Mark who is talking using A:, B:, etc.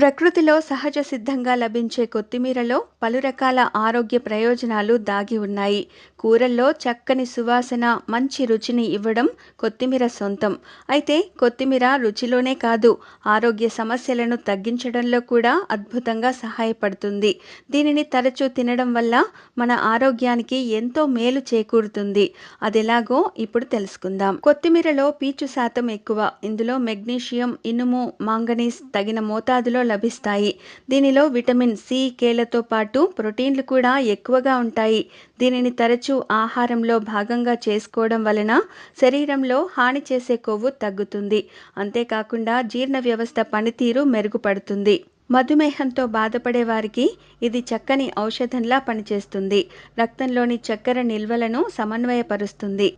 A: ప్రకృతిలో సహజ సిద్ధంగా లభించే కొత్తిమీరలో పలు రకాల ఆరోగ్య ప్రయోజనాలు దాగి ఉన్నాయి. కూరల్లో చక్కని సువాసన, మంచి రుచిని ఇవ్వడం కొత్తిమీర సొంతం. అయితే కొత్తిమీర రుచిలోనే కాదు, ఆరోగ్య సమస్యలను తగ్గించడంలో కూడా అద్భుతంగా సహాయపడుతుంది. దీనిని తరచూ తినడం వల్ల మన ఆరోగ్యానికి ఎంతో మేలు చేకూరుతుంది. అదెలాగో ఇప్పుడు తెలుసుకుందాం. కొత్తిమీరలో పీచు శాతం ఎక్కువ. ఇందులో మెగ్నీషియం, ఇనుము, మాంగనీస్ తగిన మోతాదులో లభిస్తాయి. దీనిలో విటమిన్ సి, కేలతో పాటు ప్రోటీన్లు కూడా ఎక్కువగా ఉంటాయి. దీనిని తరచూ ఆహారంలో భాగంగా చేసుకోవడం వలన శరీరంలో హాని చేసే కొవ్వు తగ్గుతుంది. అంతేకాకుండా జీర్ణ వ్యవస్థ పనితీరు మెరుగుపడుతుంది. మధుమేహంతో బాధపడే వారికి ఇది చక్కని ఔషధంలా పనిచేస్తుంది. రక్తంలోని చక్కెర నిల్వలను సమన్వయపరుస్తుంది.